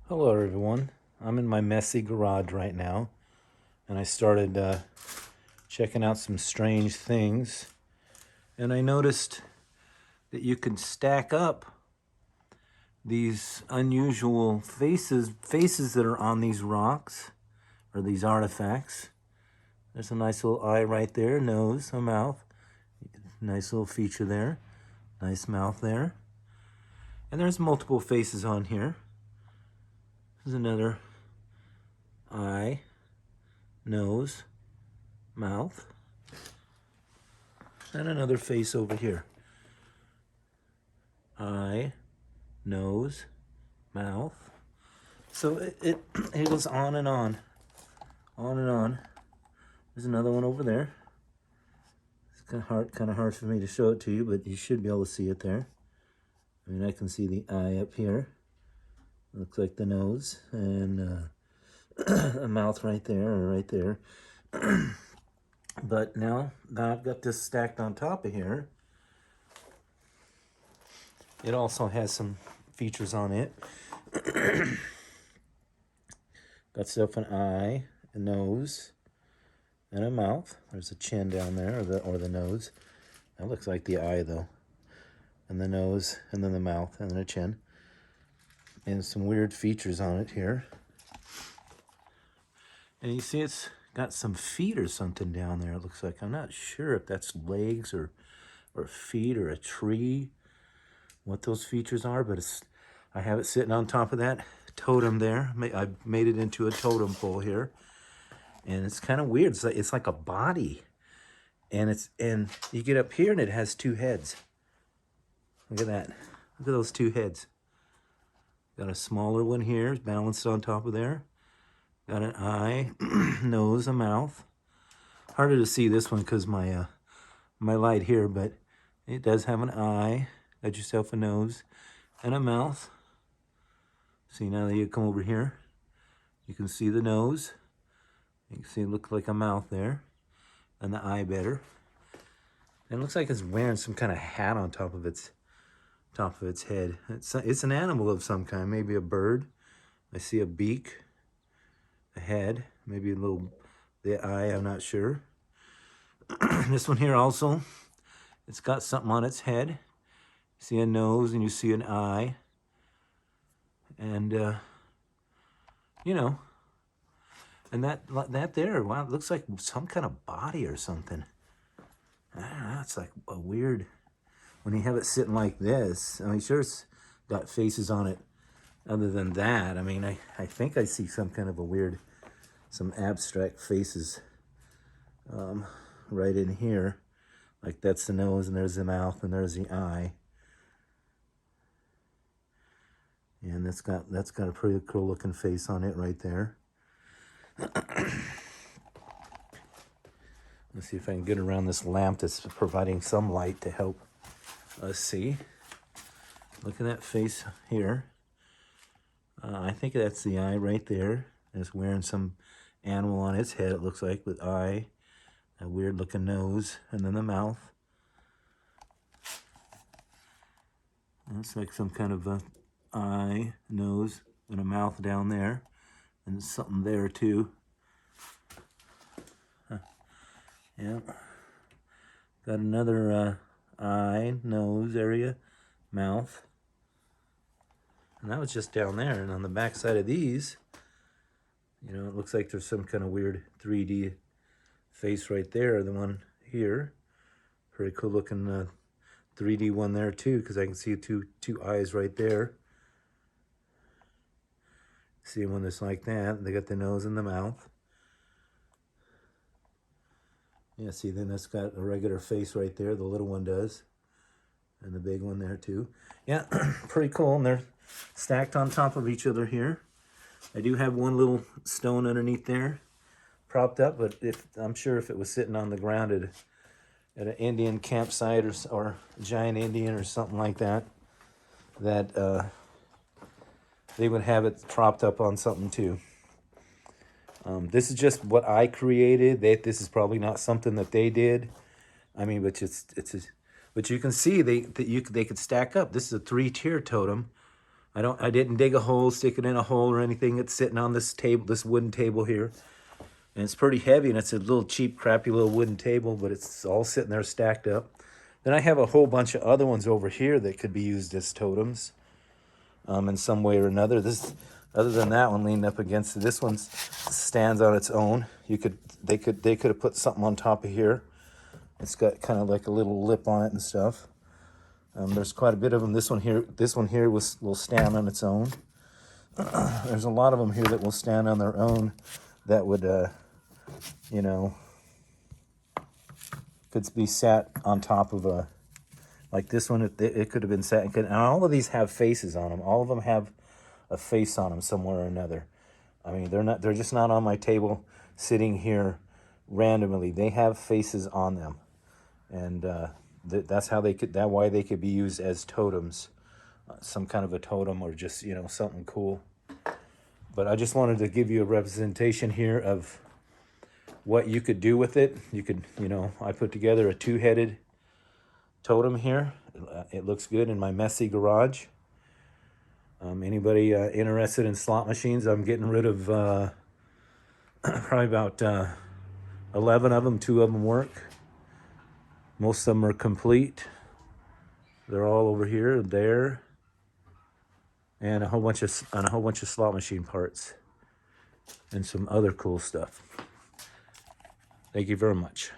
Hello everyone. I'm in my messy garage right now, and I started checking out some strange things, and I noticed that you can stack up these unusual faces that are on these rocks or these artifacts. There's a nice little eye right there, nose, a mouth, nice little feature there, nice mouth there, and there's multiple faces on here. There's another eye, nose, mouth, and another face over here. Eye, nose, mouth. So it goes on and on and on. There's another one over there. It's kind of hard for me to show it to you, but you should be able to see it there. I mean, I can see the eye up here. Looks like the nose, and a mouth right there, or right there. But now I've got this stacked on top of here. It also has some features on it. Got stuff an eye, a nose, and a mouth. There's a chin down there, or the nose. That looks like the eye though. And the nose, and then the mouth, and then a chin. And some weird features on it here. And you see it's got some feet or something down there, it looks like. I'm not sure if that's legs or feet or a tree, what those features are, but I have it sitting on top of that totem there. I made it into a totem pole here. And it's kind of weird. It's like a body. And you get up here and it has two heads. Look at that. Look at those two heads. Got a smaller one here, balanced on top of there. Got an eye, nose, a mouth. Harder to see this one because my light here, but it does have an eye. Got yourself a nose and a mouth. See, now that you come over here, you can see the nose. You can see it looks like a mouth there, and the eye better. And it looks like it's wearing some kind of hat on top of its head. It's an animal of some kind, maybe a bird. I see a beak, a head, maybe the eye, I'm not sure. This one here also, it's got something on its head. You see a nose and you see an eye. And, and that there, wow, it looks like some kind of body or something. I don't know, it's like a weird, when you have it sitting like this, I mean, sure it's got faces on it. Other than that, I mean, I think I see some kind of a weird, some abstract faces right in here. Like that's the nose, and there's the mouth, and there's the eye. And that's got a pretty cool looking face on it right there. Let's see if I can get around this lamp that's providing some light to help us see. Look at that face here. I think that's the eye right there. It's wearing some animal on its head, it looks like, with eye, a weird looking nose, and then the mouth. Looks like some kind of a eye, nose, and a mouth down there. And something there too. Yeah. Got another eye, nose area, mouth. And that was just down there. And on the back side of these, it looks like there's some kind of weird 3D face right there. The one here. Pretty cool looking 3D one there too, because I can see two eyes right there. See one that's like that. They got the nose and the mouth. Yeah, see, then that's got a regular face right there. The little one does. And the big one there too. Yeah, pretty cool. And they're stacked on top of each other here. I do have one little stone underneath there, propped up, but I'm sure if it was sitting on the ground at an Indian campsite or a giant Indian or something like that, they would have it propped up on something too. This is just what I created. This is probably not something that they did. I mean, but you can see they could stack up. This is a 3-tier totem. I didn't dig a hole, stick it in a hole or anything. It's sitting on this table, this wooden table here. And it's pretty heavy, and it's a little cheap, crappy little wooden table, but it's all sitting there stacked up. Then I have a whole bunch of other ones over here that could be used as totems in some way or another. Other than that one leaned up against it, this one stands on its own. They could have put something on top of here. It's got kind of like a little lip on it and stuff. There's quite a bit of them. This one here will stand on its own. There's a lot of them here that will stand on their own. That would, you know, could be sat on top of a, like this one. It could have been sat. And all of these have faces on them. All of them have a face on them somewhere or another. I mean, they're just not on my table sitting here randomly. They have faces on them, and that's why they could be used as totems, some kind of a totem, or just, you know, something cool. But I just wanted to give you a representation here of what you could do with it. You could, you know, I put together a two-headed totem here. It looks good in my messy garage. Anybody interested in slot machines? I'm getting rid of probably about 11 of them. 2 of them work. Most of them are complete. They're all over here, there, and a whole bunch of slot machine parts and some other cool stuff. Thank you very much.